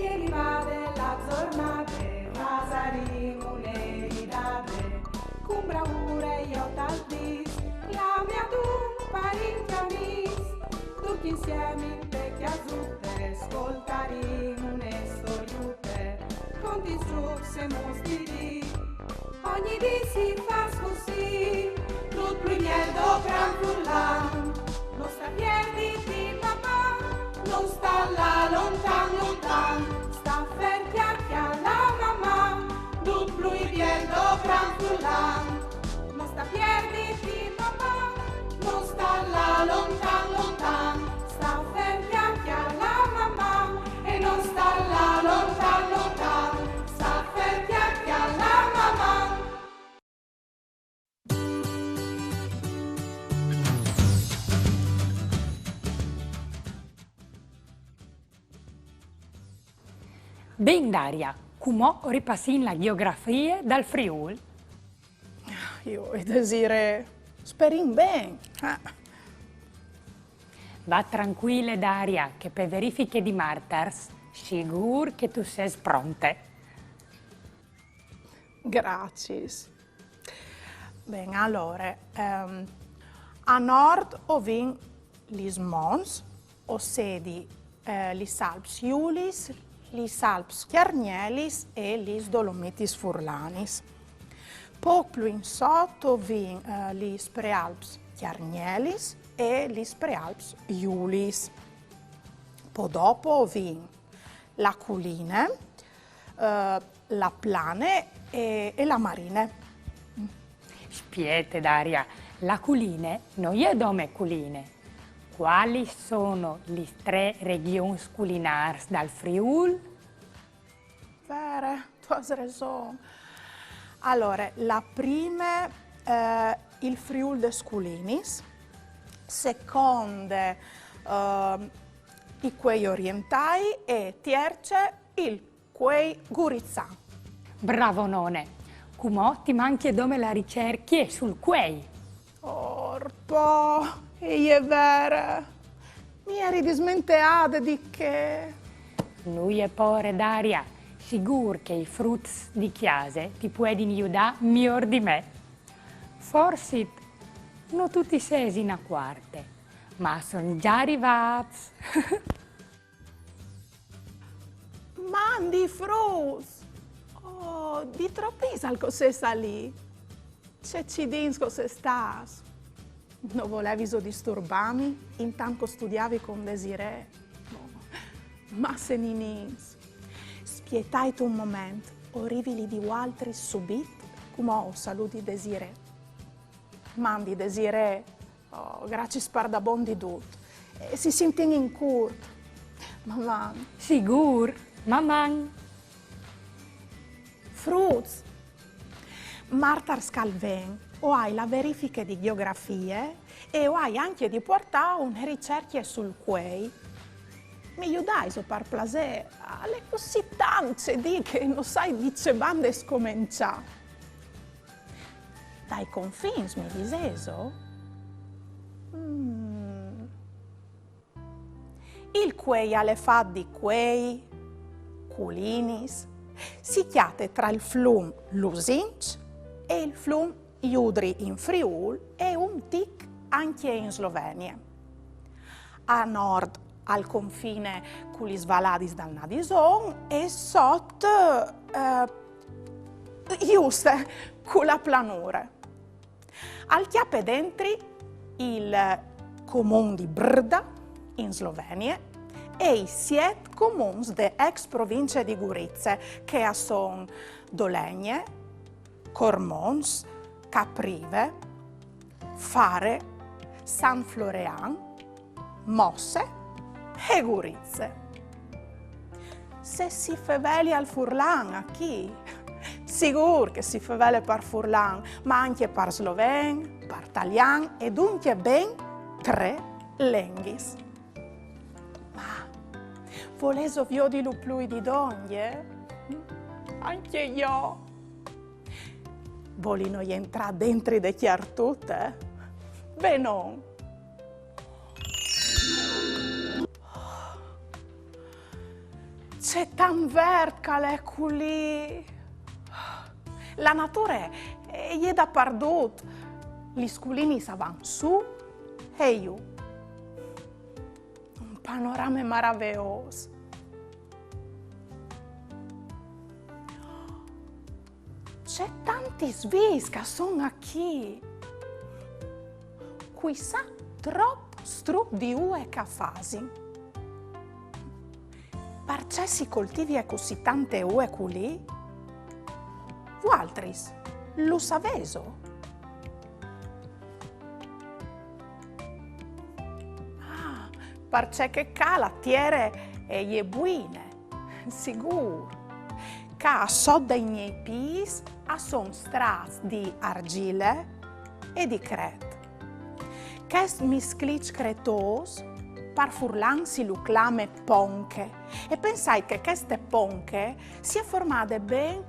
Ieri va della giornata, Vasarino un'eridade, con bravura io tal dis, la mia tu parenti amis, tutti insieme in te chiazute, ascoltarino une storiute, conti su se mostri, ogni di si fa così, tutto il miedo gran furlan, non sta piedi di papà, non sta là lontan lontan, sta ferti alla mamma, tutto il miedo gran furlan, non sta piedi di papà, non sta là lontan lontan, sta ferti alla mamma e non sta là lontan lontan, sta ferti alla mamma. Ben Daria, come ripassin la geografia dal Friul? Io desire sperin ben. Va tranquilla Daria, che per verifiche di Martars, sicur che tu sei pronte. Grazie. Ben, allora, a nord ovin lis Mons, o sedi lis Alps Iulis, lis Alps Chiarnielis e lis Dolomitis Furlanis. Poco più in sotto ovin lis Prealps Chiarnielis e lis Prealps Iulis. Poi dopo ovin la Culine, la Plane e la Marine. Spiete Daria, la culine non è dome culine. Quali sono le tre regioni culinari dal Friul? Vero, tu hai ragione. Allora, la prima il Friul des Culinis, seconda i quei orientali e terza il quei Gurizzan. Bravo none, come ti manchi dome la ricerca sul quei. Orpo, e è vero, mi eri dismenteata di che... Lui è pure Daria, sicur che i frutti di chiase ti puoi aiutare miglior di me. Forse non tutti sei in a quarte, ma sono già arrivati. Mandi frus! Oh, di tropisa al cos'è sta lì? C'è cidins cos'è stas? Non volevi disturbarmi intanto studiavi con Desiree? No. Ma se ninins, spietai tu un momento, orribili di altri subit, come ho saluti Desiree. Mandi Desiree, oh, grazie spardabon di tutto, e si sentono in curto. Mamma. Sigur, mamma. Fruz, Marta Scalven, o hai la verifica di geografie e o hai anche di portare una ricerca sul quei. Mi aiutai so per placer, alle così tante di che non sai di che bande scominciare. Dai confins mi diseso? Il quei alle fa di quei, culinis, si chiate tra il flum Lusinc e il flum Iudri in Friul e un tic anche in Slovenia. A nord al confine con gli Svaladis dal Nadison e sotto giusto con la planura. Al chiappe dentri il comune di Brda in Slovenia e i 7 comuni de ex province di Gurice, che sono Dolegne, Cormons, Caprive, Fare, San Florean, Mosse e Gurice. Se si feveli al Furlan, a chi? Sicur che si fevele per Furlan, ma anche per Sloven, per Italian e dunque ben 3 lenghis. Voleso vio di luplui di donne? Anche io. Volino entrare dentro de chiartute? Beh non. C'è tan verde che è qui. La natura è da perdut. Gli sculini vanno su e giù. Un panorama meraviglioso. C'è tanti svis che sono qui. Qui sa troppo strup di ue che fasi. Perché si coltivi così tante ue qui? Vualtris, lo saveso? Ah, perché che la terra è buona, sicuro. Che sotto i miei pis sono strati di argile e di cret. Che misclic cretos par furlan si lo clame ponche. E pensai che queste ponche si formate ben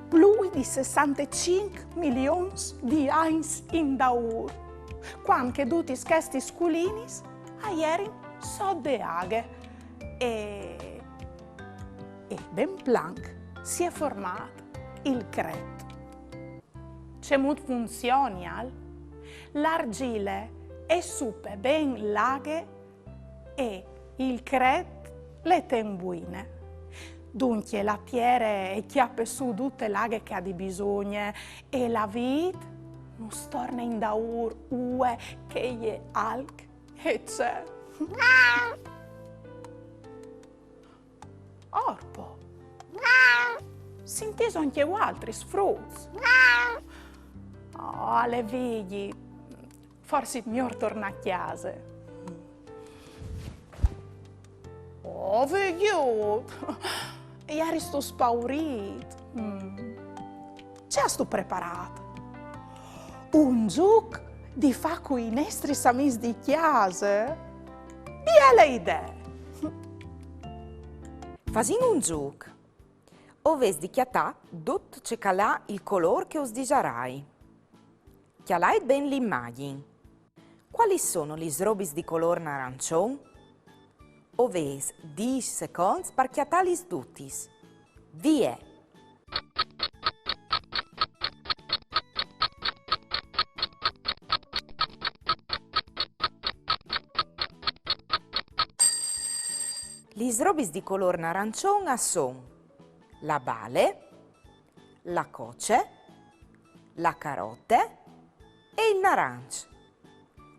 più di 65 milioni di anni in daur. Quando tutti questi sculini ieri sotto le aghe. E ben plank si è formato il cret. C'è molto funzionale. L'argile è super ben laghe e il cret le tembuine. Dunque la terra è chiappe su tutte le laghe che ha di bisogno e la vita non storna in daur ue che è alc e c'è. Orpo. Sentiso anche altri frutti. Oh, le vigli. Forse il mio torna a casa. Oh, vegliut. Ieri sto spaurito. C'è sto preparato. Un gioco di fa con i nostri amici di chiesa. Dia le idee. Fasin un gioco. Oves di chiatà tutto ciò che ha il colore che us disarai. Chialai ben l'immagine. Quali sono gli robis di colore arancione? Oves 10 secondi per chiatali tutti. Vie! Gli robis di colore arancione sono la bale, la coce, la carote e il narancio.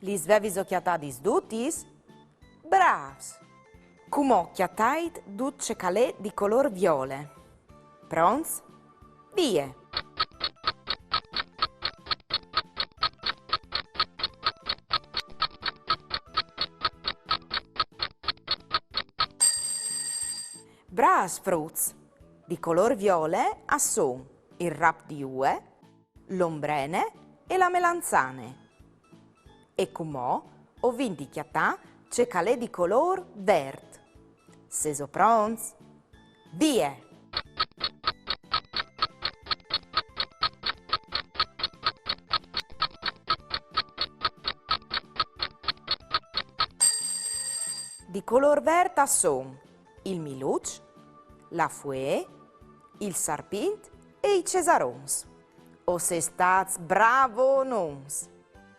Gli svevis occhiatadis dutis? Bravs! Come chiatait duce calè di color viole. Pronts? Vie! Bravs fruits! Di color viole sono il rap di ue, l'ombrene e la melanzane. E come ho vinto chiatà c'è calè di color verde. Seso pronti? Vie! Di color verde sono il miluc, la fouet, il sarpint e i cesarons. O sei stati bravo nons.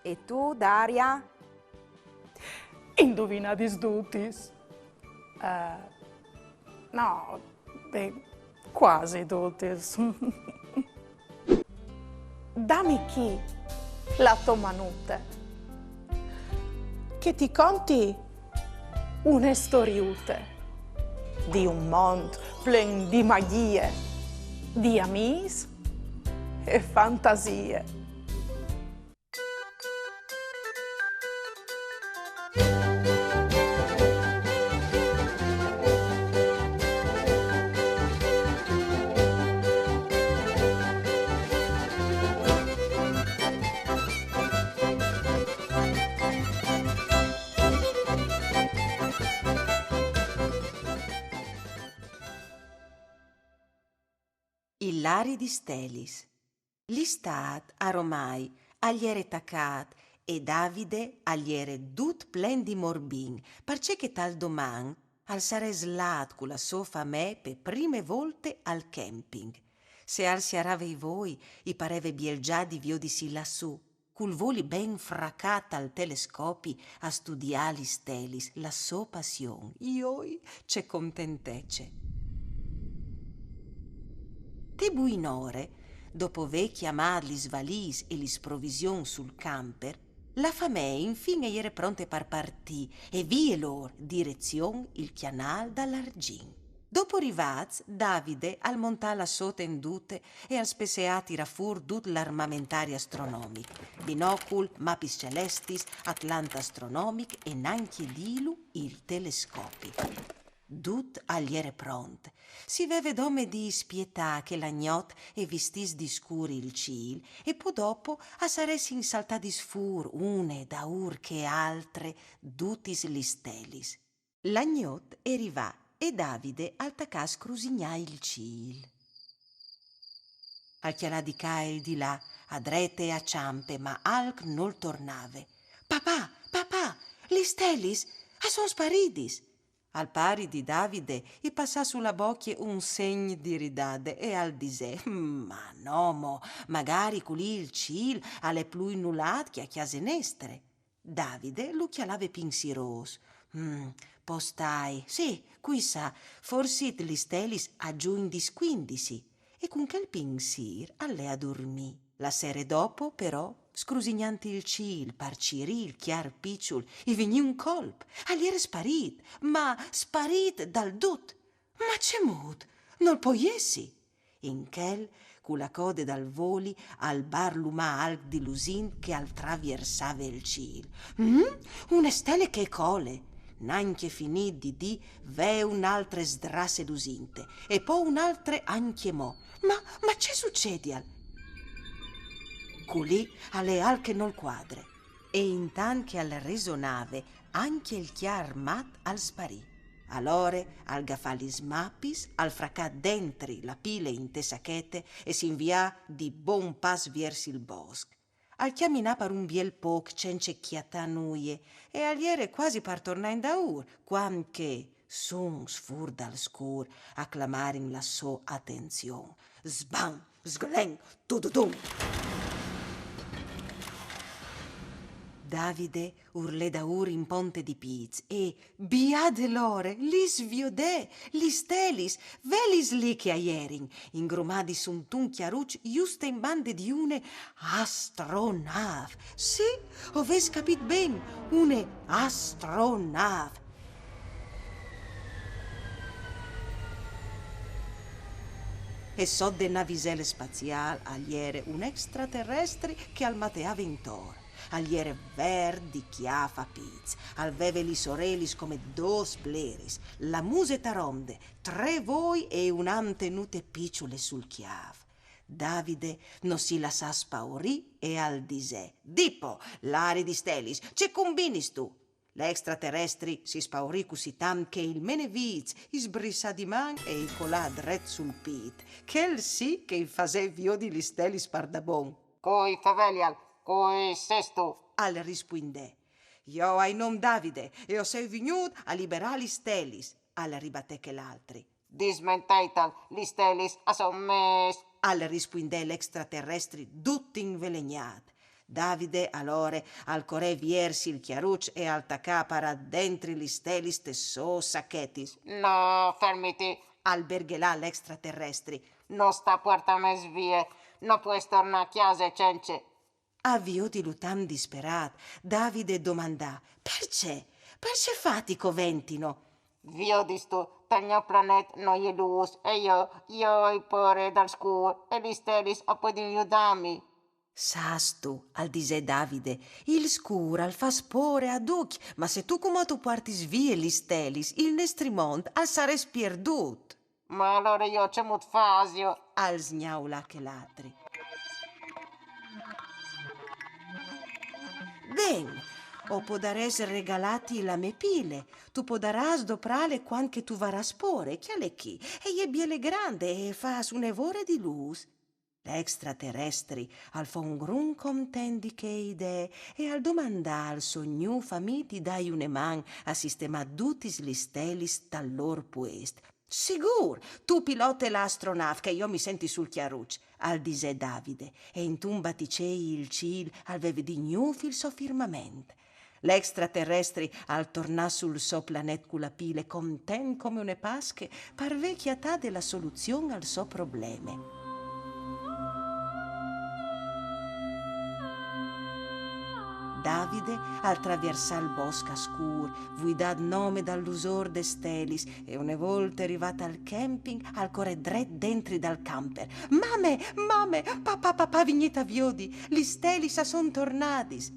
E tu, Daria? Indovinadis tutis? No, quasi tutis. Dammi chi la tua manute, che ti conti una storiute di un mondo pieno di magie, di amici e fantasie. Illari di Stelis. L'istat aromai agliere tacat e Davide agliere dut plen di morbin, parce che tal doman al sare slat con la sua famè per prime volte al camping. Se al si aravei voi, i pareve bielgià di viodisi lassù, col voli ben fracata al telescopi a studiare li stelis, la sua passion. Ioi c'è contentece. Te buinore, dopo aver chiamato li svalis e li sprovvision sul camper, la famè infine era pronta per partì e vie loro direzione il canal dall'Argin. Dopo rivaz, Davide al montà la sua tendute e al spesseà tira fur tut l'armamentari astronomic, binocul, mapis celestis, atlanta astronomic e nanchi dilu il telescopi. Dut agli era pronte. Si veve dome di spietà che l'agnot e vistis di scuri il cil e poi dopo a saresi insaltadis fur une da ur che altre dutis li stelis. L'agnot erivà e Davide al tacà scrusignà il cil. Al chiarà di ca e di là, a drete e a ciampe, ma alc non tornave. Papà, papà, li stelis, a son sparidis. Al pari di Davide gli passà sulla bocchia un segno di ridade e al disè, ma no, mo, magari culì il cil alle plui nullat che a chiase nestere. Davide lo chialave pinsiros. Postai, sì, qui sa, forse li stelis aggiungis quindisi, e con quel pinsir alle a dormì. La sera dopo, però, scrusignanti il cil, parcirì il chiar picciul, e vigni un colp, agli era sparit, ma sparit dal dut. Ma c'è mut, non poiessi. In quel, con la code dal voli, al bar lumà alc di lusin che al traversave il cil. Una stelle che cole. N'anche finì di ve un'altre sdrasse lusinte, e poi un'altre anche mo. Ma c'è succedi al? Culì alle alche nol quadre, e intan che al resonave anche il chiar mat al sparì. Allore al gafali smapis, al fracà dentri la pile in te sacchete e si invià di bon pas versi il bosc. Al chiaminà per un biel poc cencecchiata nuie e aliere quasi par tornà in daur, quanche sun sfur dal scur a clamarin la so attenzion. Sbam, sglen, tududum. Davide urlè da ur in ponte di Piz e biade l'ore, li sviodè, li stelis, velis li che aierin, ingrumadis un tun chiaruc giusta in bande di une astronav. Sì, oves capit ben, une astronav. E so de naviselle spazial agliere un extraterrestri che al mateava intor. Agliere verdi chiafa Piz, al veve li sorelis come dos bleris, la muse taronde, 3 voi e un'antenute picciole sul chiav. Davide non si la sa spaurì e al disè, Dippo, l'ari di stelis, ce combinis tu? L'extraterrestri si spaurì così tant che il meneviz isbrissa di man e i colà dret sul pit, ch'el sì che il fasè viodi li stelis pardabon. Coi favelial, coi sesto. Al rispuindè, io ai nom Davide e ho sei vignut a liberare li stelis. Al ribatè che l'altri. Dismenteital, li stelis a son mes. Al rispuindè l'extraterrestri tutti invelegnat. Davide allora al corè viersi il chiaruc e al tacapara dentri li stelis tesso sacchetis. No, fermiti. Al berghelà l'extraterrestri. No sta puerta mes vie. No puoi tornare a chiesa cence. Avvio di lutam disperat. Davide domandà, perché? Perché fatico ventino? Vio disto, tegno planet no je luz, e io i pore dal scur, e li stelis a poi di aiutami. Sastu, al disè Davide, il scur al fa spore ad occhi, ma se tu come tu partis vie li stelis, il nestrimont al sares pierdut. Ma allora io c'è mut fasio. Al sgnaula che l'altri. Ben, o podares regalati la me pile, tu podaras doprale quanche tu varas pore, chiale chi, e je biele grande e fas un evore di luz. Le extraterrestri al fon grun contendi che idee e al domandar sognu famiti dai une man a sistema dutis li stelis dal lor puest. Sigur, tu pilote l'astronave che io mi senti sul chiaruccio, al disè Davide, e in tu baticei il cil al vevedi gnufil so firmament. L'extraterrestri al tornà sul so planet culla pile content come une pasche, parve chiatà della soluzione al so probleme. Davide al traversà il bosco scuro, guidat nome dall'usor de stelis e une volte arrivata al camping al corre dret dentri dal camper. Mame, papà, vigneta viodi, li stelis a son tornadis.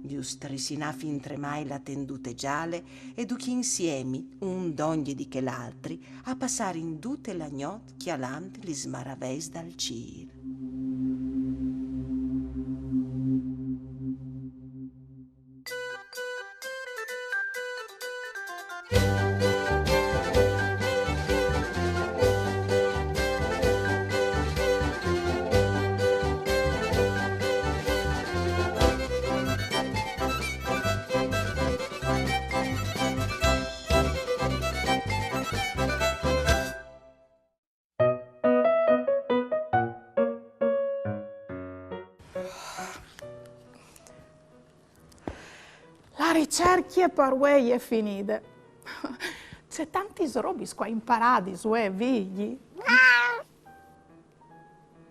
Giust risinà fin tremai la tendute giale e duchi insieme, un d'ogni di che l'altri, a passare in dute la gnot chialant li smaraveis dal cir. La ricerca per voi è finita. C'è tanti robi qua imparati, sue figli.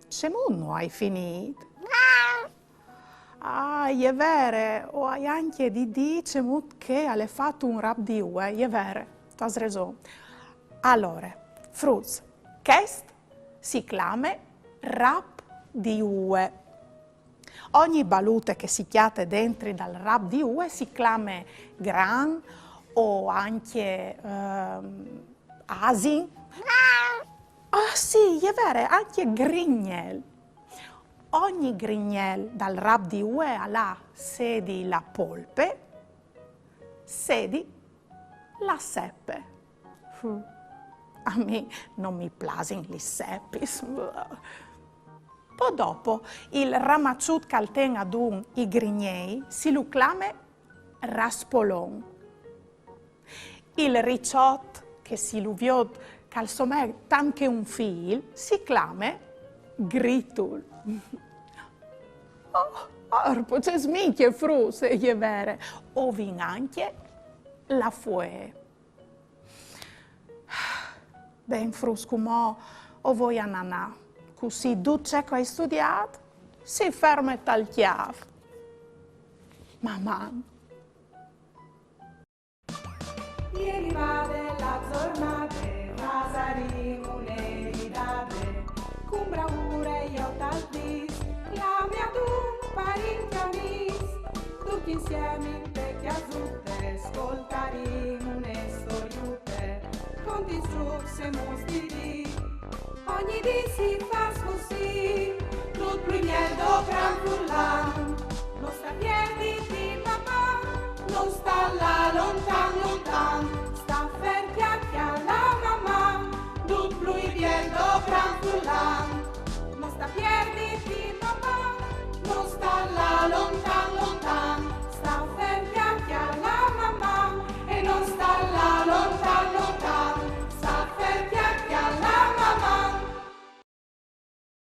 C'è non hai finito. Ah, è vero, o hai anche di dice che hai fatto un rap di ue, è vero, tu hai ragione. Allora, Fruz, questo si chiama rap di ue. Ogni baluta che si chiate dentro dal rap di ue si chiama gran o anche asin. Ah sì, è vero, anche grignel. Ogni grignel dal rap di ue ha sedi la polpe, sedi la seppe. A me non mi piacciono le seppis. Poi dopo il ramacciut che ten ad un i grignei si lo chiama raspolon. Il ricciot che si lo viod calzomè tanche un fil si chiama gritul. Oh, c'è smicchie fruse, è vero. O vin anche la fue. Ben fruscumò o voi a nanà. Così duce che hai studiato, si ferma tal chiave. Mamma. Ieri va della giornata, Vasarimo le ridate, con bravura io tal dis, la mia tu parecchia mis, tutti insieme in vecchia zutte, ascoltarimo une storiute, con distrusse mostri. Ogni dì si fa così, tutto primier do gran furlan, non sta piedi di mamma, non sta là lontan lontan.